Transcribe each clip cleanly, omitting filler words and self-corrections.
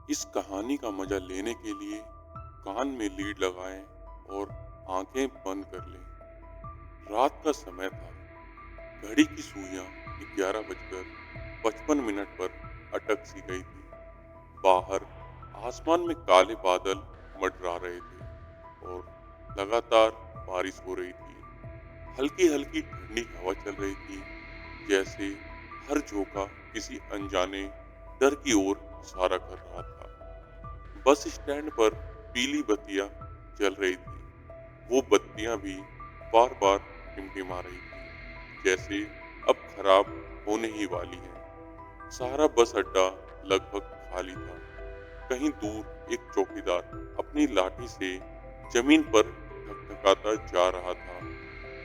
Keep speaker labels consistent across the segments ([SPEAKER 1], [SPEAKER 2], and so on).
[SPEAKER 1] इस कहानी का मजा लेने के लिए कान में लीड लगाएं और आंखें बंद कर लें। रात का समय था। घड़ी की सुइयां 11 बजकर 55 मिनट पर अटक सी गई थी। बाहर आसमान में काले बादल मंडरा रहे थे और लगातार बारिश हो रही थी। हल्की हल्की ठंडी हवा चल रही थी, जैसे हर झोंका किसी अनजाने डर की ओर इशारा कर रहा था। बस स्टैंड पर पीली बत्तियां जल रही थी। वो बत्तियां भी बार बार टिमटिमा रही थी, जैसे अब खराब होने ही वाली हैं। सारा बस अड्डा लगभग खाली था। कहीं दूर एक चौकीदार अपनी लाठी से जमीन पर ठकठकाता जा रहा था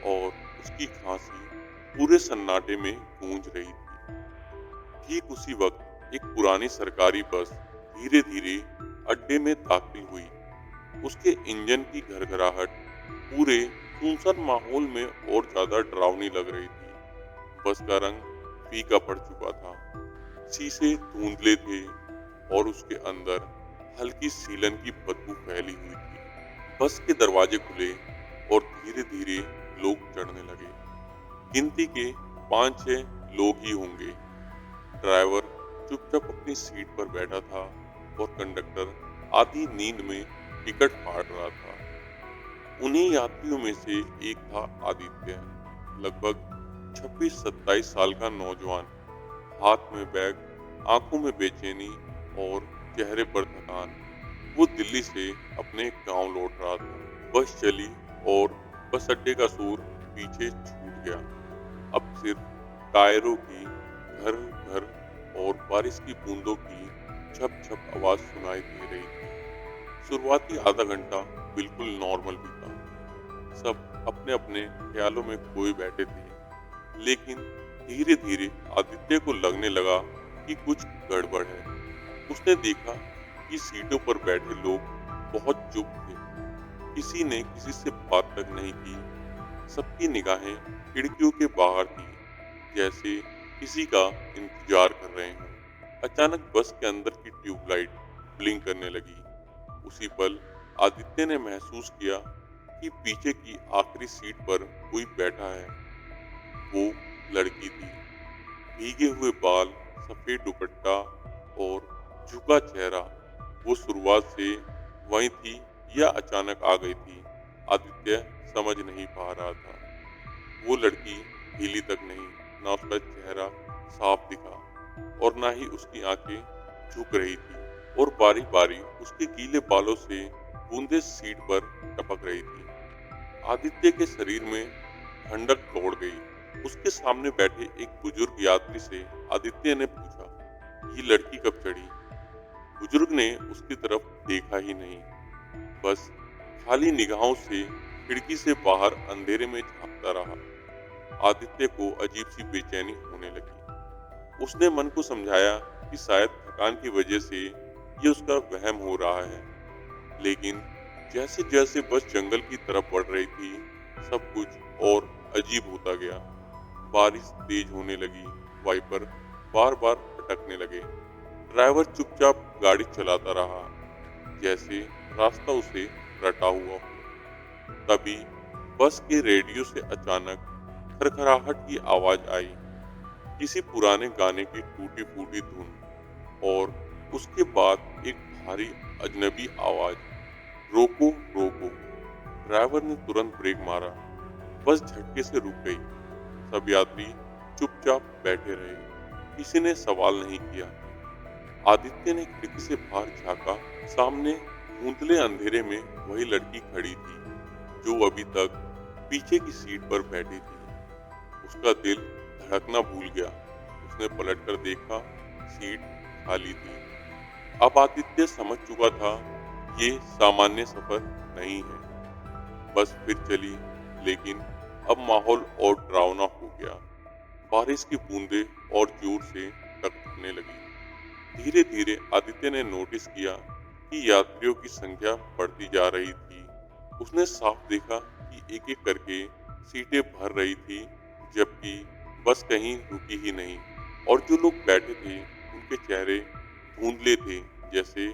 [SPEAKER 1] और उसकी खांसी पूरे सन्नाटे में गूंज रही थी। ठीक उसी वक्त एक पुरानी सरकारी बस धीरे धीरे अड्डे में दाखिल हुई। उसके इंजन की घरघराहट पूरे सुनसान माहौल में और ज्यादा डरावनी लग रही थी। बस का रंग फीका पड़ चुका था, शीशे धुंधले थे और उसके अंदर हल्की सीलन की बदबू फैली हुई थी। बस के दरवाजे खुले और धीरे धीरे लोग चढ़ने लगे। गिनती के 5-6 लोग ही होंगे। ड्राइवर चुपचाप अपनी सीट पर बैठा था और कंडक्टर आधी नींद में टिकट फाड़ रहा था। उन्हीं यात्रियों में से एक था आदित्य, लगभग 26-27 साल का नौजवान। हाथ में बैग, आंखों में बेचैनी और चेहरे पर थकान। वो दिल्ली से अपने गांव लौट रहा था। बस चली और बस अड्डे का शोर पीछे छूट गया। अब सिर्फ टायरों की घर घर और बारिश की बूंदों की छप छप आवाज सुनाई दे रही थी। शुरुआती आधा घंटा बिल्कुल नॉर्मल बीता। सब अपने अपने ख्यालों में खोए बैठे थे, लेकिन धीरे धीरे आदित्य को लगने लगा कि कुछ गड़बड़ है। उसने देखा कि सीटों पर बैठे लोग बहुत चुप थे। किसी ने किसी से बात तक नहीं की। सबकी निगाहें खिड़कियों के बाहर थी, जैसे किसी का इंतजार कर रहे हों। अचानक बस के अंदर की ट्यूबलाइट ब्लिंक करने लगी। उसी पल आदित्य ने महसूस किया कि पीछे की आखिरी सीट पर कोई बैठा है। वो लड़की थी। भीगे हुए बाल, सफेद दुपट्टा और झुका चेहरा। वो शुरुआत से वही थी या अचानक आ गई थी, आदित्य समझ नहीं पा रहा था। वो लड़की हिली तक नहीं, ना उसका चेहरा साफ दिखा और ना ही उसकी आंखें झुक रही थी, और बारी बारी उसके गीले बालों से बूंदे सीट पर टपक रही थी। आदित्य के शरीर में ठंडक दौड़ गई। उसके सामने बैठे एक बुजुर्ग यात्री से आदित्य ने पूछा, ये लड़की कब चढ़ी? बुजुर्ग ने उसकी तरफ देखा ही नहीं, बस खाली निगाहों से खिड़की से बाहर अंधेरे में झांकता रहा। आदित्य को अजीब सी बेचैनी होने लगी। उसने मन को समझाया कि शायद थकान की वजह से ये उसका वहम हो रहा है, लेकिन जैसे जैसे बस जंगल की तरफ बढ़ रही थी, सब कुछ और अजीब होता गया। बारिश तेज होने लगी, वाइपर बार बार अटकने लगे। ड्राइवर चुपचाप गाड़ी चलाता रहा, जैसे रास्ता उसे रटा हुआ हो। तभी बस के रेडियो से अचानक खरखराहट की आवाज आई, किसी पुराने गाने की टूटी फूटी धुन, और उसके बाद एक भारी अजनबी आवाज, रोको रोको। ड्राइवर ने तुरंत ब्रेक मारा। बस झटके से रुक गई। सब यात्री चुपचाप बैठे रहे। किसी ने सवाल नहीं किया। आदित्य ने खिड़की से बाहर झांका। सामने धुंधले अंधेरे में वही लड़की खड़ी थी, जो अभी तक पीछे की सीट पर बैठी थी। उसका दिल धड़कना भूल गया। उसने पलटकर देखा, सीट खाली थी। अब आदित्य समझ चुका था, ये सामान्य सफर नहीं है। बस फिर चली, लेकिन अब माहौल और डरावना हो गया। बारिश की बूंदें और जोर से टपकने लगी। धीरे धीरे आदित्य ने नोटिस किया कि यात्रियों की संख्या बढ़ती जा रही थी। उसने साफ देखा कि एक एक करके सीटें भर रही थी, जबकि बस कहीं रुकी ही नहीं। और जो लोग बैठे थे, उनके चेहरे धुंधले थे, जैसे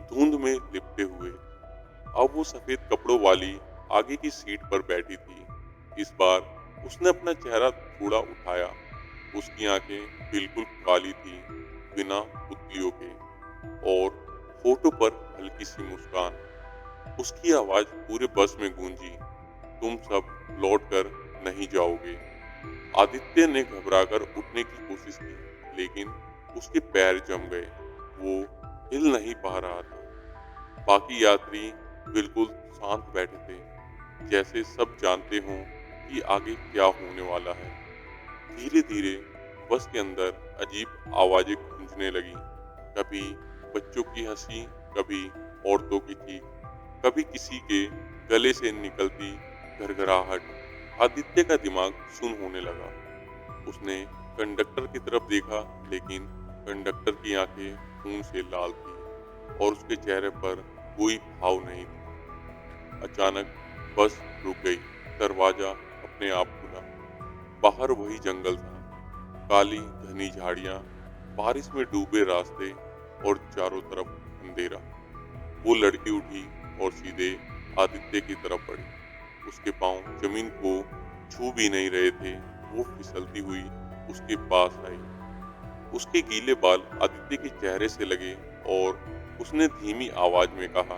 [SPEAKER 1] धुंध में लिपटे हुए। अब वो सफेद कपड़ों वाली आगे की सीट पर बैठी थी। इस बार उसने अपना चेहरा थोड़ा उठाया। उसकी आंखें बिल्कुल काली थी, बिना पुतलियों के, और होठों पर हल्की सी मुस्कान। उसकी आवाज पूरे बस में गूंजी, तुम सब लौट कर नहीं जाओगे। आदित्य ने घबराकर उठने की कोशिश की, लेकिन उसके पैर जम गए। वो हिल नहीं पा रहा था। बाकी यात्री बिल्कुल शांत बैठे थे, जैसे सब जानते हों कि आगे क्या होने वाला है। धीरे धीरे बस के अंदर अजीब आवाजें गूंजने लगी। कभी बच्चों की हंसी, कभी औरतों की चीख, कभी किसी के गले से निकलती घरघराहट। आदित्य का दिमाग सुन्न होने लगा। उसने कंडक्टर की तरफ देखा, लेकिन कंडक्टर की आंखें खून से लाल थी और उसके चेहरे पर कोई भाव नहीं था। अचानक बस रुक गई। दरवाजा अपने आप खुला। बाहर वही जंगल था, काली घनी झाड़ियां, बारिश में डूबे रास्ते और चारों तरफ अंधेरा। वो लड़की उठी और सीधे आदित्य की तरफ बढ़ी। उसके पांव जमीन को छू भी नहीं रहे थे। वो फिसलती हुई उसके पास आई। उसके गीले बाल आदित्य के चेहरे से लगे और उसने धीमी आवाज में कहा,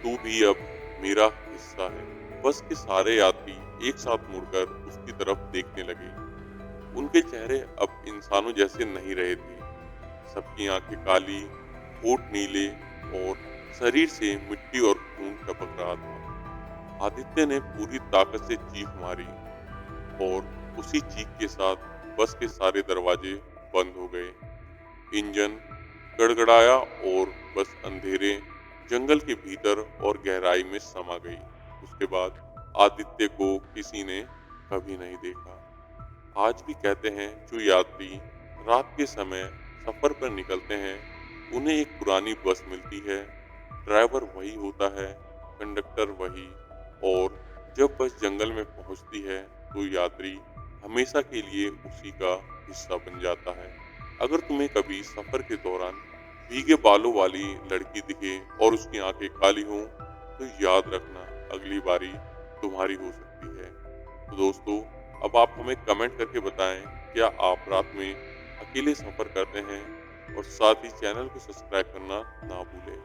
[SPEAKER 1] तू भी अब मेरा हिस्सा है। बस के सारे यात्री एक साथ मुड़कर उसकी तरफ देखने लगे। उनके चेहरे अब इंसानों जैसे नहीं रहे थे। सबकी आंखें काली, होठ नीले, और शरीर से मिट्टी और खून टपक रहा था। आदित्य ने पूरी ताकत से चीख मारी और उसी चीख के साथ बस के सारे दरवाजे बंद हो गए। इंजन गड़गड़ाया और बस अंधेरे जंगल के भीतर और गहराई में समा गई। उसके बाद आदित्य को किसी ने कभी नहीं देखा। आज भी कहते हैं, जो यात्री रात के समय सफर पर निकलते हैं, उन्हें एक पुरानी बस मिलती है। ड्राइवर वही होता है, कंडक्टर वही, और जब बस जंगल में पहुंचती है तो यात्री हमेशा के लिए उसी का हिस्सा बन जाता है। अगर तुम्हें कभी सफर के दौरान भीगे बालों वाली लड़की दिखे और उसकी आंखें काली हों, तो याद रखना, अगली बारी तुम्हारी हो सकती है। तो दोस्तों, अब आप हमें कमेंट करके बताएं, क्या आप रात में अकेले सफर करते हैं, और साथ ही चैनल को सब्सक्राइब करना ना भूलें।